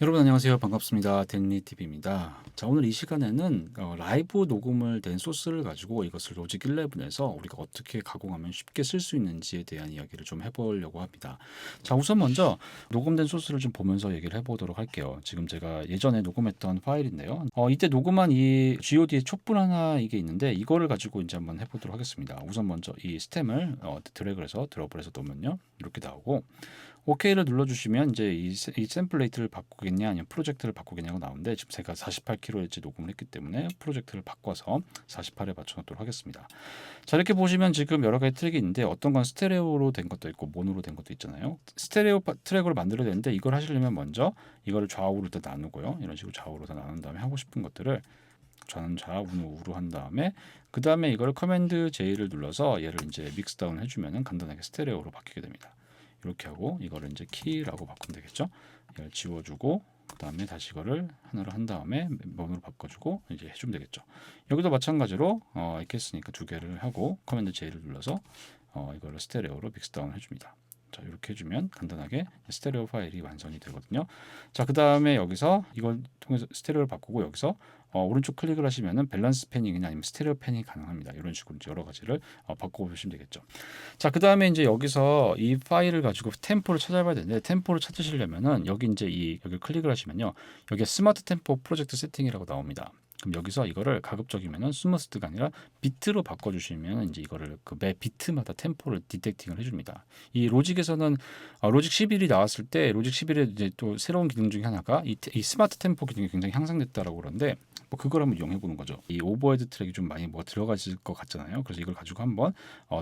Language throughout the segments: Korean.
여러분 안녕하세요. 반갑습니다. 댄리TV입니다. 자, 오늘 이 시간에는 라이브 녹음을 된 소스를 가지고 이것을 로직 11에서 우리가 어떻게 가공하면 쉽게 쓸 수 있는지에 대한 이야기를 좀 해보려고 합니다. 자, 우선 먼저 녹음된 소스를 좀 보면서 얘기를 해보도록 할게요. 지금 제가 예전에 녹음했던 파일인데요. 이때 녹음한 이 god의 촛불 하나 이게 있는데 이거를 가지고 이제 한번 해보도록 하겠습니다. 우선 먼저 이 스템을 드래그를 해서 드롭을 해서 놓으면요. 이렇게 나오고 OK를 눌러주시면 이제 이 템플레이트를 바꾸겠냐 아니면 프로젝트를 바꾸겠냐고 나오는데 지금 제가 48kHz 녹음을 했기 때문에 프로젝트를 바꿔서 48에 맞춰놓도록 하겠습니다. 자, 이렇게 보시면 지금 여러 가지 트랙이 있는데 어떤 건 스테레오로 된 것도 있고 모노로 된 것도 있잖아요. 스테레오 트랙으로 만들어야 되는데 이걸 하시려면 먼저 이거를 좌우로 다 나누고요. 이런 식으로 좌우로 다 나눈 다음에 하고 싶은 것들을 좌, 우로 한 다음에 그 다음에 이거를 커맨드 J를 눌러서 얘를 이제 믹스 다운 해주면은 간단하게 스테레오로 바뀌게 됩니다. 이렇게 하고 이거를 이제 키라고 바꾸면 되겠죠. 이걸 지워주고 그 다음에 다시 이거를 하나로 한 다음에 번호로 바꿔주고 이제 해주면 되겠죠. 여기도 마찬가지로 이렇게 했으니까 두 개를 하고 커맨드 J를 눌러서 이거를 스테레오로 믹스 다운 해줍니다. 자, 이렇게 해주면 간단하게 스테레오 파일이 완성이 되거든요. 자, 그 다음에 여기서 이걸 통해서 스테레오를 바꾸고 여기서 오른쪽 클릭을 하시면은 밸런스 패닝이나 아니면 스테레오 패닝이 가능합니다. 이런 식으로 이제 여러 가지를 바꿔보시면 되겠죠. 자, 그 다음에 이제 여기서 이 파일을 가지고 템포를 찾아봐야 되는데 템포를 찾으시려면은 여기 이제 여기 클릭을 하시면요. 여기에 스마트 템포 프로젝트 세팅이라고 나옵니다. 그럼 여기서 이거를 가급적이면은 스무스드가 아니라 비트로 바꿔주시면 이제 이거를 그 매 비트마다 템포를 디텍팅을 해줍니다. 이 로직에서는 로직 11이 나왔을 때 로직 11에 이제 또 새로운 기능 중에 하나가 이 스마트 템포 기능이 굉장히 향상됐다라고 그러는데 뭐 그걸 한번 이용해 보는 거죠. 이 오버헤드 트랙이 좀 많이 뭐 들어가질 것 같잖아요. 그래서 이걸 가지고 한번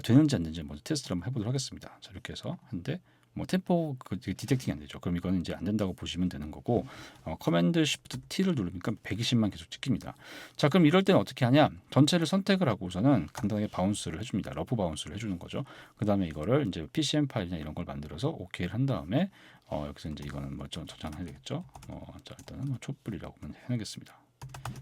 되는지 안 되는지 먼저 테스트를 한번 해보도록 하겠습니다. 자, 이렇게 해서 한데 뭐 템포 그 디텍팅이 안 되죠. 그럼 이거는 이제 안 된다고 보시면 되는 거고 커맨드 쉬프트 T를 누르니까 120만 계속 찍힙니다. 자, 그럼 이럴 때는 어떻게 하냐? 전체를 선택을 하고서는 간단하게 바운스를 해줍니다. 러프 바운스를 해주는 거죠. 그 다음에 이거를 이제 PCM 파일이나 이런 걸 만들어서 OK를 한 다음에 여기서 이제 이거는 뭐 좀 저장해야 되겠죠. 자, 일단은 뭐 촛불이라고 해놓겠습니다.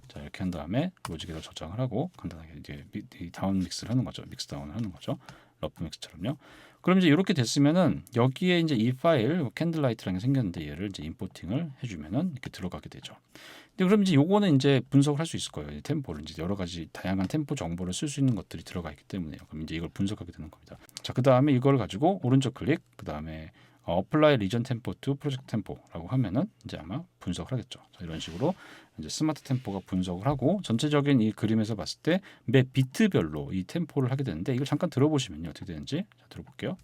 자, 이렇게 한 다음에 로직에다 저장을 하고 간단하게 이제 다운 믹스를 하는 거죠. 믹스 다운을 하는 거죠. 러프 믹스처럼요. 그럼 이제 이렇게 됐으면은 여기에 이제 이 파일 캔들라이트라는 게 생겼는데 얘를 이제 임포팅을 해주면은 이렇게 들어가게 되죠. 근데 그럼 이제 요거는 이제 분석을 할 수 있을 거예요. 이 템포를 이제 여러 가지 다양한 템포 정보를 쓸 수 있는 것들이 들어가 있기 때문에요. 그럼 이제 이걸 분석하게 되는 겁니다. 자, 그 다음에 이걸 가지고 오른쪽 클릭, 그 다음에 apply region tempo to project tempo라고 하면은 이제 아마 분석을 하겠죠. 자, 이런 식으로 이제 스마트 템포가 분석을 하고 전체적인 이 그림에서 봤을 때 매 비트별로 이 템포를 하게 되는데 이걸 잠깐 들어보시면요 어떻게 되는지 자, 들어볼게요.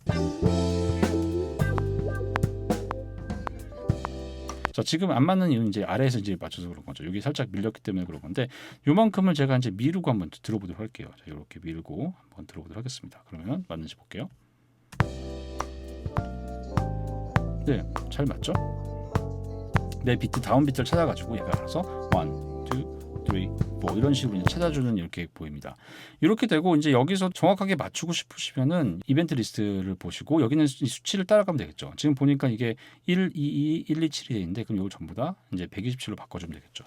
자, 지금 안 맞는 이유는 이제 아래에서 이제 맞춰서 그런 거죠. 여기 살짝 밀렸기 때문에 그런 건데 요만큼을 제가 이제 미루고 한번 들어보도록 할게요. 자, 이렇게 밀고 한번 들어보도록 하겠습니다. 그러면 맞는지 볼게요. 네, 잘 맞죠? 내 비트 다운 비트를 찾아가지고 얘가 알아서 1, 2, 3, 4 이런 식으로 이제 찾아주는 이렇게 보입니다. 이렇게 되고 이제 여기서 정확하게 맞추고 싶으시면은 이벤트 리스트를 보시고 여기는 이 수치를 따라가면 되겠죠. 지금 보니까 이게 1, 2, 2, 1, 2, 7이 되는데 그럼 이거 전부 다 이제 127로 바꿔주면 되겠죠.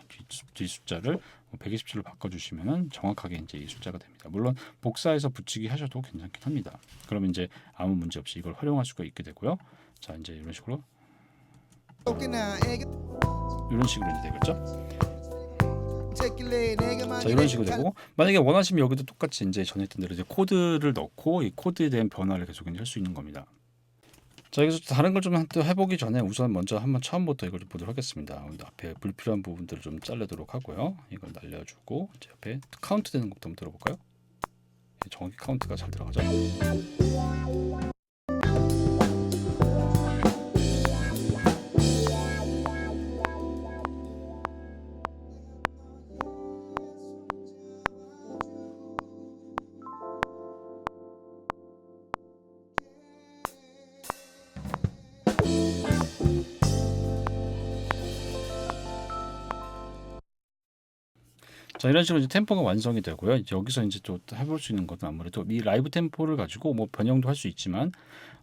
뒤 숫자를 127로 바꿔주시면은 정확하게 이제 이 숫자가 됩니다. 물론 복사해서 붙이기 하셔도 괜찮긴 합니다. 그러면 이제 아무 문제 없이 이걸 활용할 수가 있게 되고요. 자, 이제 이런 식으로 이제 되겠죠. 자, 이런 식으로 되고 만약에 원하시면 여기도 똑같이 이제 전에 했던 대로 이제 코드를 넣고 이 코드에 대한 변화를 계속 할 수 있는 겁니다. 자, 여기서 다른 걸 좀 해보기 전에 우선 먼저 한번 처음부터 이걸 좀 보도록 하겠습니다. 앞에 불필요한 부분들을 좀 자르도록 하고요. 이걸 날려주고 이제 옆에 카운트 되는 것도 한번 들어볼까요? 정확히 카운트가 잘 들어가죠. 자, 이런 식으로 이제 템포가 완성이 되고요. 이제 여기서 이제 또 해볼 수 있는 것은 아무래도 이 라이브 템포를 가지고 뭐 변형도 할 수 있지만,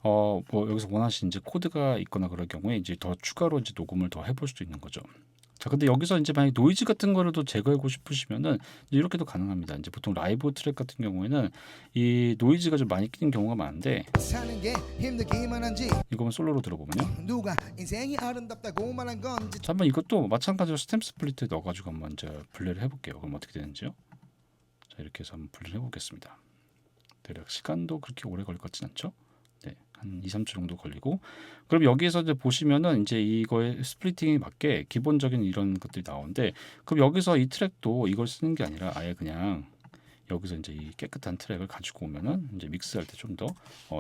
뭐 여기서 원하시는 이제 코드가 있거나 그럴 경우에 이제 더 추가로 이제 녹음을 더 해볼 수도 있는 거죠. 자, 근데 여기서 이제 만약 노이즈 같은 거를 또 제거하고 싶으시면은 이제 이렇게도 가능합니다. 이제 보통 라이브 트랙 같은 경우에는 이 노이즈가 좀 많이 끼는 경우가 많은데 사는 게 힘들기만 한지 이거만 솔로로 들어보면요. 누가 인생이 아름답다고 말한 건지 자, 한번 이것도 마찬가지로 스탬 스플리트에 넣어가지고 한번 이제 플레이를 해볼게요. 그럼 어떻게 되는지요? 자, 이렇게 해서 한번 플레이를 해보겠습니다. 대략 시간도 그렇게 오래 걸릴 것 같진 않죠? 네, 한 2, 3초 정도 걸리고 그럼 여기에서 이제 보시면은 이제 이거의 스플리팅에 맞게 기본적인 이런 것들이 나오는데 그럼 여기서 이 트랙도 이걸 쓰는 게 아니라 아예 그냥 여기서 이제 이 깨끗한 트랙을 가지고 오면은 이제 믹스할 때 좀 더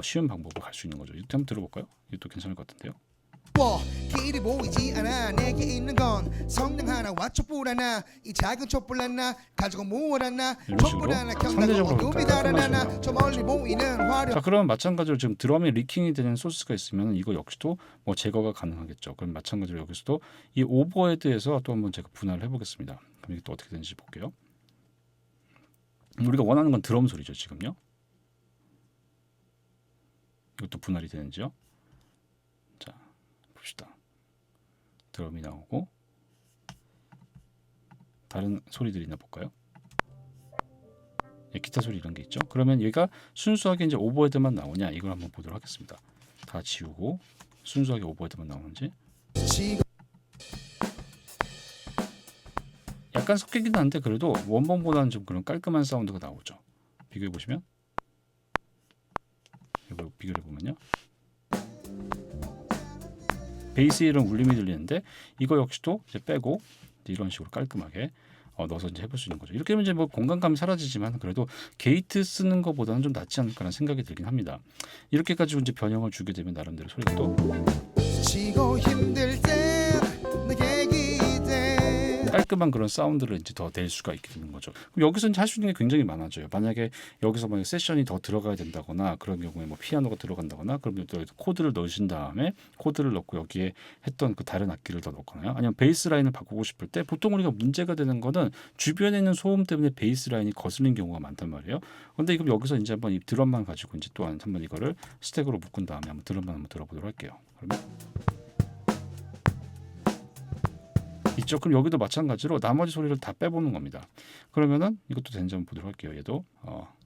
쉬운 방법으로 갈 수 있는 거죠. 이것도 한번 들어볼까요? 이것도 괜찮을 것 같은데요. 길이 보이지 않아 내게 있는 건 성냥 하나와 촛불 하나 이 작은 촛불 하나 가지고 모아놨나 이런 촛불 식으로 하나 켠다고 상대적으로 어둠이 깔끔하게 달아나나 저 멀리 보이는 화려 자, 그럼 마찬가지로 지금 드럼에 리킹이 되는 소스가 있으면 이거 역시도 뭐 제거가 가능하겠죠. 그럼 마찬가지로 여기서도 이 오버헤드에서 또 한번 제가 분할을 해보겠습니다. 그럼 이게 또 어떻게 되는지 볼게요. 우리가 원하는 건 드럼 소리죠, 지금요. 이것도 분할이 되는지요. 자, 봅시다. 드럼이 나오고 다른 소리들이 있나 볼까요? 예, 기타 소리 이런 게 있죠. 그러면 얘가 순수하게 이제 오버헤드만 나오냐 이걸 한번 보도록 하겠습니다. 다 지우고 순수하게 오버헤드만 나오는지. 약간 섞이긴 한데 그래도 원본보다는 좀 그런 깔끔한 사운드가 나오죠. 비교해 보시면 이거 비교해 보면요. 베이스 이런 울림이 들리는데 이거 역시도 이제 빼고 이제 이런 식으로 깔끔하게 넣어서 이제 해볼 수 있는 거죠. 이렇게 하면 이제 뭐 공간감이 사라지지만 그래도 게이트 쓰는 것보다는 좀 낫지 않을까라는 생각이 들긴 합니다. 이렇게 가지고 이제 변형을 주게 되면 나름대로 소리가 또 지고 힘들 때 내게 기대 깔끔한 그런 사운드를 이제 더 낼 수가 있게 되는 거죠. 그럼 여기서 이제 할 수 있는 게 굉장히 많아져요. 만약에 여기서 만약 세션이 더 들어가야 된다거나 그런 경우에 뭐 피아노가 들어간다거나 그러면 또 코드를 넣으신 다음에 코드를 넣고 여기에 했던 그 다른 악기를 더 넣거나요. 아니면 베이스 라인을 바꾸고 싶을 때 보통 우리가 문제가 되는 거는 주변에 있는 소음 때문에 베이스 라인이 거슬린 경우가 많단 말이에요. 근데 이거 여기서 이제 한번 이 드럼만 가지고 이제 또 한번 이거를 스택으로 묶은 다음에 한번 드럼만 한번 들어보도록 할게요. 그러면 있죠. 그럼 여기도 마찬가지로 나머지 소리를 다 빼보는 겁니다. 그러면은 이것도 되는지 한번 보도록 할게요. 얘도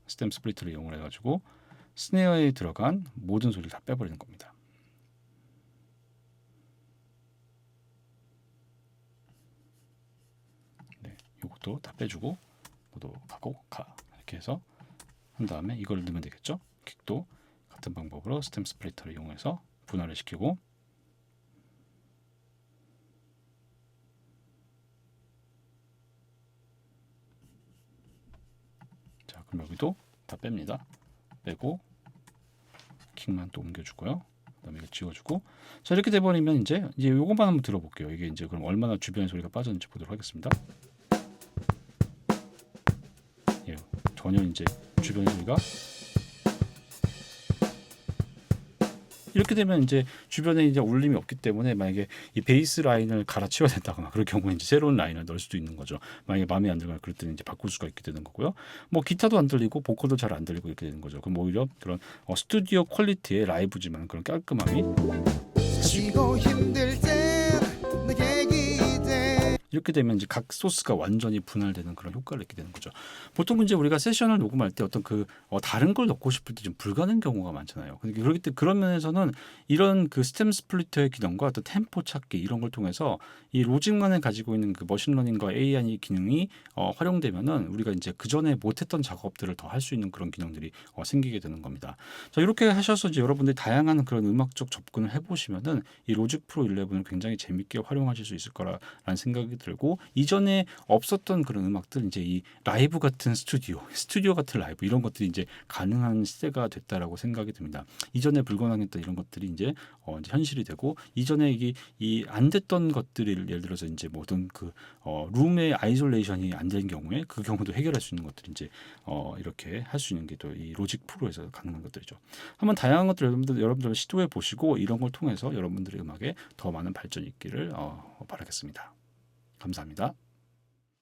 스탬 스플리트를 이용을 해가지고 스네어에 들어간 모든 소리를 다 빼버리는 겁니다. 네, 이것도 다 빼주고 모두 가고 가 이렇게 해서 한 다음에 이걸 넣으면 되겠죠. 킥도 같은 방법으로 스탬 스플리터를 이용해서 분할을 시키고 그럼 여기도 다 뺍니다. 빼고 킥만 또 옮겨주고요. 그다음에 이거 지워주고 자 이렇게 돼버리면 이제 요것만 한번 들어볼게요. 이게 이제 그럼 얼마나 주변의 소리가 빠졌는지 보도록 하겠습니다. 예, 전혀 이제 주변의 소리가 이렇게 되면 이제 주변에 이제 울림이 없기 때문에 만약에 이 베이스 라인을 갈아치워야 된다거나 그럴 경우에 이제 새로운 라인을 넣을 수도 있는 거죠. 만약에 마음에 안 들거나 그럴 때는 이제 바꿀 수가 있게 되는 거고요. 뭐 기타도 안 들리고 보컬도 잘 안 들리고 이렇게 되는 거죠. 그럼 오히려 그런 스튜디오 퀄리티의 라이브지만 그런 깔끔함이 지고 힘들 때 내게 기대 이렇게 되면 이제 각 소스가 완전히 분할되는 그런 효과를 내게 되는 거죠. 보통 이제 우리가 세션을 녹음할 때 어떤 그 다른 걸 넣고 싶을 때 좀 불가능한 경우가 많잖아요. 그렇기 때문에 그런 면에서는 이런 그 스탬 스플리터의 기능과 어떤 템포 찾기 이런 걸 통해서 이 로직만에 가지고 있는 그 머신러닝과 AI 기능이 활용되면은 우리가 이제 그 전에 못했던 작업들을 더 할 수 있는 그런 기능들이 생기게 되는 겁니다. 자 이렇게 하셔서 이제 여러분들이 다양한 그런 음악적 접근을 해보시면은 이 로직 프로 11을 굉장히 재밌게 활용하실 수 있을 거라는 생각이 들고 이전에 없었던 그런 음악들 이제 이 라이브 같은 스튜디오 같은 라이브 이런 것들이 이제 가능한 시대가 됐다라고 생각이 듭니다. 이전에 불가능했던 이런 것들이 이제 현실이 되고 이전에 이게 이 안 됐던 것들이 예를 들어서 이제 모든 그 룸의 아이솔레이션이 안 된 경우에 그 경우도 해결할 수 있는 것들이 이제 이렇게 할 수 있는 게 또 이 로직 프로에서 가능한 것들이죠. 한번 다양한 것들 여러분들 시도해 보시고 이런 걸 통해서 여러분들의 음악에 더 많은 발전이 있기를 바라겠습니다. 감사합니다.